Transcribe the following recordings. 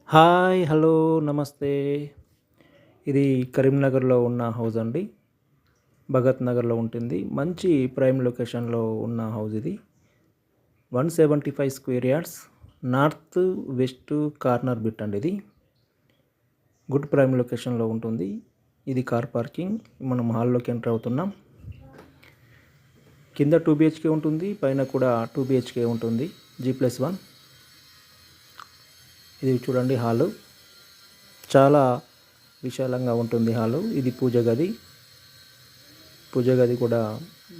Hi! Hello! నమస్తే. ఇది కరీంనగర్‌లో ఉన్న హౌస్ అండి. భగత్ నగర్‌లో ఉంటుంది. మంచి ప్రైమ్ లొకేషన్‌లో ఉన్న హౌస్ ఇది. 175 square yards. North, west corner bit అండి ఇది. గుడ్ ప్రైమ్ లొకేషన్‌లో ఉంటుంది. ఇది కార్ పార్కింగ్. మనం హాల్లోకి ఎంటర్ అవుతున్నాం. కింద 2 బీహెచ్‌కే ఉంటుంది. పైన కూడా 2 బీహెచ్‌కే ఉంటుంది. G+1. ఇది చూడండి హాలు. చాలా విశాలంగా ఉంటుంది హాలు. ఇది పూజ గది. పూజ గది కూడా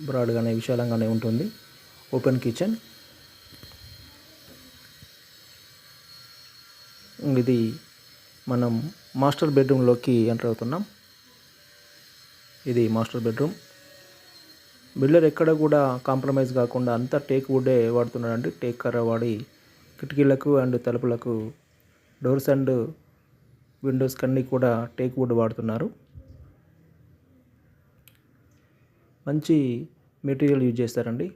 బ్రాడ్‌గానే విశాలంగానే ఉంటుంది. Open kitchen. ఇది మనం మాస్టర్ బెడ్రూమ్‌లోకి ఎంటర్ అవుతున్నాం. ఇది మాస్టర్ బెడ్రూమ్. బిల్డర్ ఎక్కడ కూడా కాంప్రమైజ్ కాకుండా అంతా టేక్ వుడ్డే వాడుతున్నాడండి. టేక్ కర్ర వాడి కిటికీలకు అండ్ తలుపులకు డోర్స్ అండ్ విండోస్ కన్నీ కూడా టేక్ వుడ్ వాడుతున్నారు. మంచి మెటీరియల్ యూజ్ చేస్తారండి.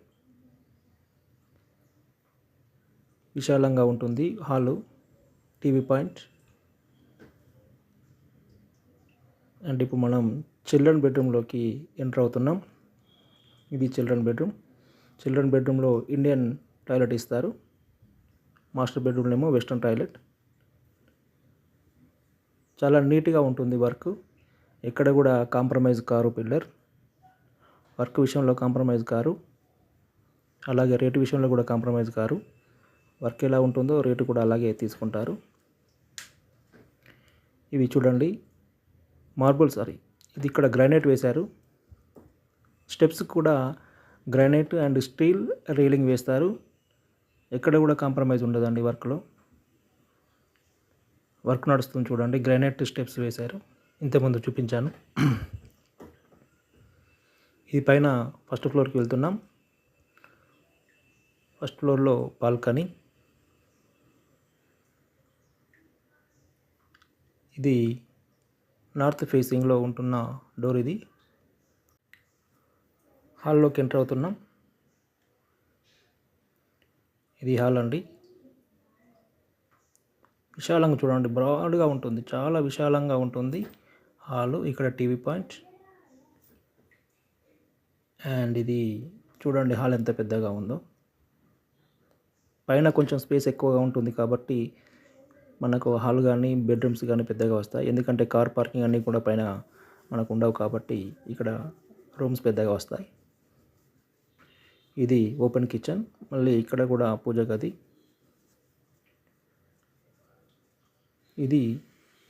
విశాలంగా ఉంటుంది హాలు. TV point. అండ్ ఇప్పుడు మనం చిల్డ్రన్ బెడ్రూమ్‌లోకి ఎంటర్ అవుతున్నాం. ఇది చిల్డ్రన్ బెడ్రూమ్. చిల్డ్రన్ బెడ్రూమ్‌లో ఇండియన్ టాయిలెట్ ఇస్తారు. మాస్టర్ బెడ్రూమ్‌లో ఏమో వెస్టర్న్ టాయిలెట్. చాలా నీట్‌గా ఉంటుంది వర్క్. ఎక్కడ కూడా కాంప్రమైజ్ కారు బిల్డర్. వర్క్ విషయంలో కాంప్రమైజ్ కారు. అలాగే రేటు విషయంలో కూడా కాంప్రమైజ్ కారు. వర్క్ ఎలా ఉంటుందో రేటు కూడా అలాగే తీసుకుంటారు. ఇవి చూడండి ఇది ఇక్కడ గ్రానైట్ వేశారు. స్టెప్స్ కూడా గ్రానైట్ అండ్ స్టీల్ రైలింగ్ వేస్తారు. ఎక్కడ కూడా కాంప్రమైజ్ ఉండదండి వర్క్లో. వర్క్ నడుస్తుంది చూడండి. గ్రానైట్ స్టెప్స్ వేశారు. ఇంతకుముందు చూపించాను. ఇది పైన ఫస్ట్ ఫ్లోర్కి వెళ్తున్నాం. ఫస్ట్ ఫ్లోర్లో బాల్కనీ. ఇది నార్త్ ఫేసింగ్లో ఉంటున్న డోర్ ఇది. హాల్లోకి ఎంటర్ అవుతున్నాం. ఇది హాల్ అండి. విశాలంగా చూడండి. బ్రాడ్‌గా ఉంటుంది. చాలా విశాలంగా ఉంటుంది హాలు. ఇక్కడ టీవీ పాయింట్. అండ్ ఇది చూడండి హాల్ ఎంత పెద్దగా ఉందో. పైన కొంచెం స్పేస్ ఎక్కువగా ఉంటుంది కాబట్టి మనకు హాల్ కానీ బెడ్రూమ్స్ కానీ పెద్దగా వస్తాయి. ఎందుకంటే కార్ పార్కింగ్ అన్నీ కూడా పైన మనకు ఉండవు కాబట్టి ఇక్కడ రూమ్స్ పెద్దగా వస్తాయి. ఇది ఓపెన్ కిచెన్. మళ్ళీ ఇక్కడ కూడా పూజ గది. ఇది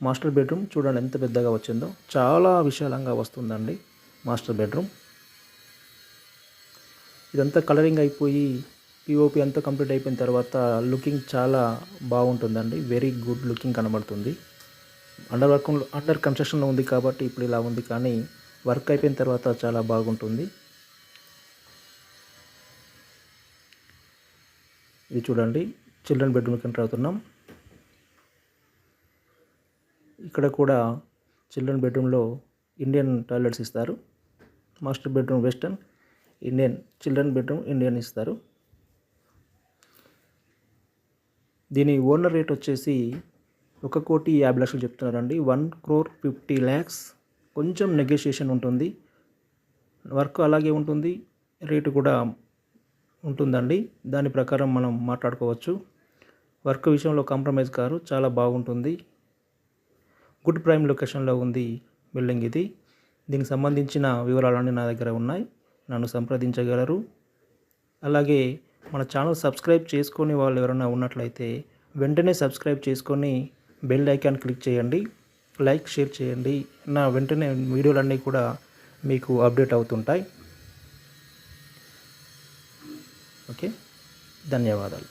మాస్టర్ బెడ్రూమ్. చూడండి ఎంత పెద్దగా వచ్చిందో. చాలా విశాలంగా వస్తుందండి మాస్టర్ బెడ్రూమ్. ఇదంతా కలరింగ్ అయిపోయి పిఓపి అంతా కంప్లీట్ అయిపోయిన తర్వాత లుకింగ్ చాలా బాగుంటుందండి. వెరీ గుడ్ లుకింగ్ కనబడుతుంది. అండర్ కన్స్ట్రక్షన్లో ఉంది కాబట్టి ఇప్పుడు ఇలా ఉంది, కానీ వర్క్ అయిపోయిన తర్వాత చాలా బాగుంటుంది. ఇది చూడండి చిల్డ్రన్ బెడ్రూమ్కి ఎంటర్ అవుతున్నాం. ఇక్కడ కూడా చిల్డ్రన్ బెడ్రూమ్లో ఇండియన్ టాయిలెట్స్ ఇస్తారు. Master bedroom western, Indian. Children bedroom Indian ఇస్తారు. దీని ఓనర్ రేట్ వచ్చేసి 1,50,00,000 చెప్తున్నారండి. 1,50,00,000. కొంచెం నెగోషియేషన్ ఉంటుంది. వర్క్ అలాగే ఉంటుంది. రేటు కూడా ఉంటుందండి. దాని ప్రకారం మనం మాట్లాడుకోవచ్చు. వర్క్ విషయంలో కాంప్రమైజ్ కారు. చాలా బాగుంటుంది. గుడ్ ప్రైమ్ లొకేషన్లో ఉంది బిల్డింగ్ ఇది. దీనికి సంబంధించిన వివరాలన్నీ నా దగ్గర ఉన్నాయి. నన్ను సంప్రదించగలరు. అలాగే మన ఛానల్ సబ్స్క్రైబ్ చేసుకొని వాళ్ళు ఎవరైనా ఉన్నట్లయితే వెంటనే సబ్స్క్రైబ్ చేసుకొని బెల్ ఐకాన్ క్లిక్ చేయండి. లైక్, షేర్ చేయండి. నా వెంటనే వీడియోలన్నీ కూడా మీకు అప్డేట్ అవుతుంటాయి. ఓకే, ధన్యవాదాలు.